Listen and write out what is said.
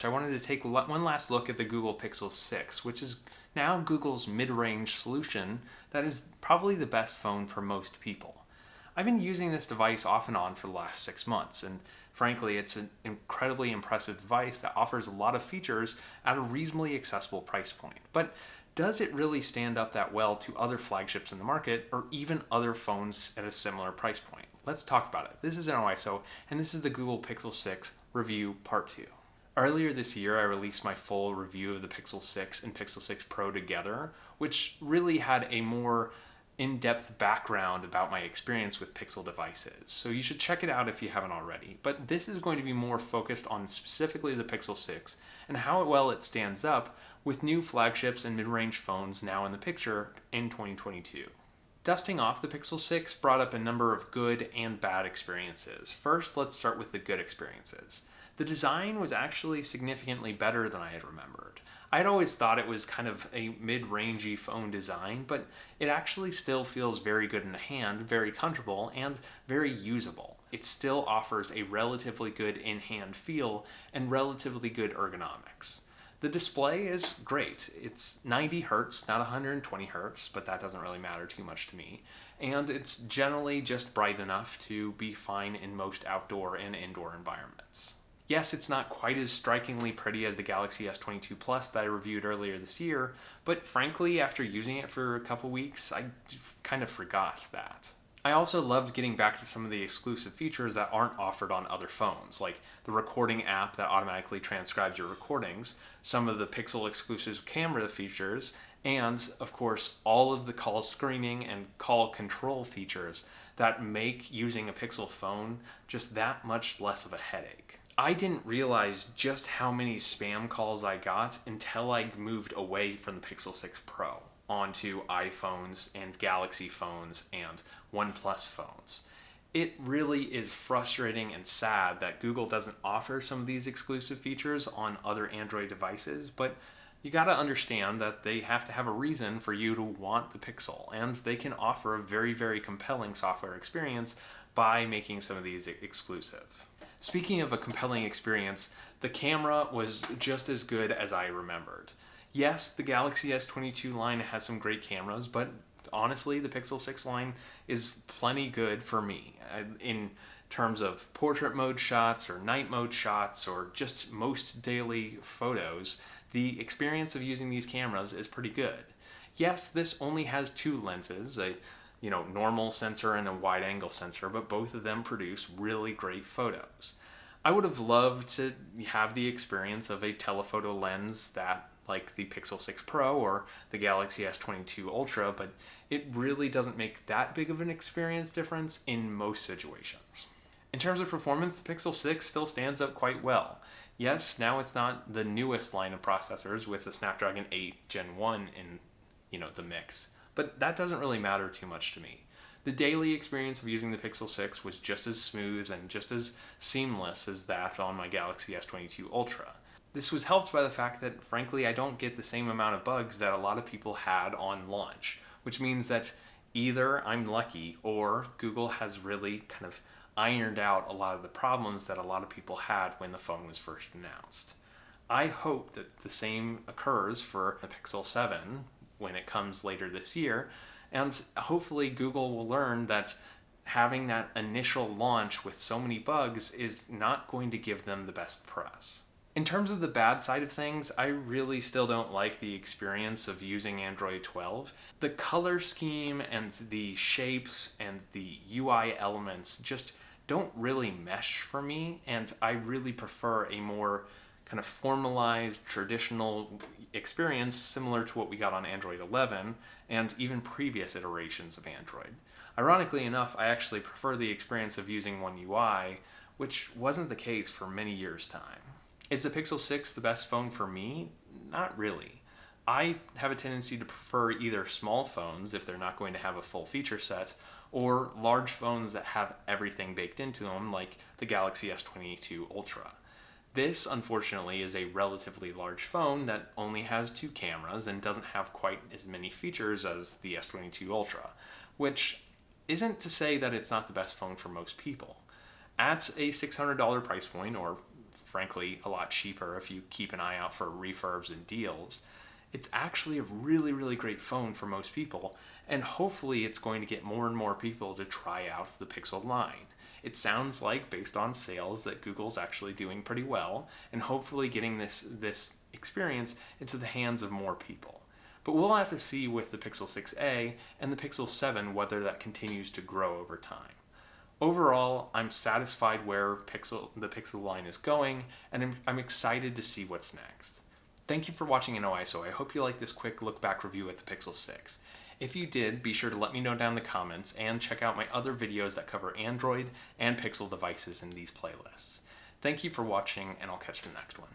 I wanted to take one last look at the Google Pixel 6, which is now Google's mid-range solution that is probably the best phone for most people. I've been using this device off and on for the last 6 months, and frankly, it's an incredibly impressive device that offers a lot of features at a reasonably accessible price point. But does it really stand up that well to other flagships in the market or even other phones at a similar price point? Let's talk about it. This is InnoIso, and this is the Google Pixel 6 review part 2. Earlier this year, I released my full review of the Pixel 6 and Pixel 6 Pro together, which really had a more in-depth background about my experience with Pixel devices. So you should check it out if you haven't already. But this is going to be more focused on specifically the Pixel 6 and how well it stands up with new flagships and mid-range phones now in the picture in 2022. Dusting off the Pixel 6 brought up a number of good and bad experiences. First, let's start with the good experiences. The design was actually significantly better than I had remembered. I had always thought it was kind of a mid-rangey phone design, but it actually still feels very good in the hand, very comfortable, and very usable. It still offers a relatively good in-hand feel and relatively good ergonomics. The display is great. It's 90 Hz, not 120 Hz, but that doesn't really matter too much to me. And it's generally just bright enough to be fine in most outdoor and indoor environments. Yes, it's not quite as strikingly pretty as the Galaxy S22 Plus that I reviewed earlier this year, but frankly, after using it for a couple weeks, I kind of forgot that. I also loved getting back to some of the exclusive features that aren't offered on other phones, like the recording app that automatically transcribes your recordings, some of the Pixel exclusive camera features, and, of course, all of the call screening and call control features that make using a Pixel phone just that much less of a headache. I didn't realize just how many spam calls I got until I moved away from the Pixel 6 Pro onto iPhones and Galaxy phones and OnePlus phones. It really is frustrating and sad that Google doesn't offer some of these exclusive features on other Android devices, but you gotta understand that they have to have a reason for you to want the Pixel, and they can offer a very, very compelling software experience by making some of these exclusive. Speaking of a compelling experience, the camera was just as good as I remembered. Yes, the Galaxy S22 line has some great cameras, but honestly, the Pixel 6 line is plenty good for me. In terms of portrait mode shots or night mode shots or just most daily photos, the experience of using these cameras is pretty good. Yes, this only has two lenses, a normal sensor and a wide angle sensor, but both of them produce really great photos. I would have loved to have the experience of a telephoto lens like the Pixel 6 Pro or the Galaxy S22 Ultra, but it really doesn't make that big of an experience difference in most situations. In terms of performance, the Pixel 6 still stands up quite well. Yes, now it's not the newest line of processors with the Snapdragon 8 Gen 1 in the mix, but that doesn't really matter too much to me. The daily experience of using the Pixel 6 was just as smooth and just as seamless as that on my Galaxy S22 Ultra. This was helped by the fact that, frankly, I don't get the same amount of bugs that a lot of people had on launch, which means that either I'm lucky or Google has really kind of ironed out a lot of the problems that a lot of people had when the phone was first announced. I hope that the same occurs for the Pixel 7 when it comes later this year, and hopefully Google will learn that having that initial launch with so many bugs is not going to give them the best press. In terms of the bad side of things, I really still don't like the experience of using Android 12. The color scheme and the shapes and the UI elements just don't really mesh for me, and I really prefer a more kind of formalized, traditional experience similar to what we got on Android 11 and even previous iterations of Android. Ironically enough, I actually prefer the experience of using One UI, which wasn't the case for many years' time. Is the Pixel 6 the best phone for me? Not really. I have a tendency to prefer either small phones, if they're not going to have a full feature set, or large phones that have everything baked into them, like the Galaxy S22 Ultra. This, unfortunately, is a relatively large phone that only has two cameras and doesn't have quite as many features as the S22 Ultra, which isn't to say that it's not the best phone for most people. At a $600 price point, or frankly a lot cheaper if you keep an eye out for refurbs and deals. It's actually a really, really great phone for most people, and hopefully it's going to get more and more people to try out the Pixel line. It sounds like, based on sales, that Google's actually doing pretty well, and hopefully getting this experience into the hands of more people. But we'll have to see with the Pixel 6a and the Pixel 7 whether that continues to grow over time. Overall, I'm satisfied where the Pixel line is going, and I'm excited to see what's next. Thank you for watching InnoIso. I hope you liked this quick look back review at the Pixel 6. If you did, be sure to let me know down in the comments and check out my other videos that cover Android and Pixel devices in these playlists. Thank you for watching, and I'll catch you in the next one.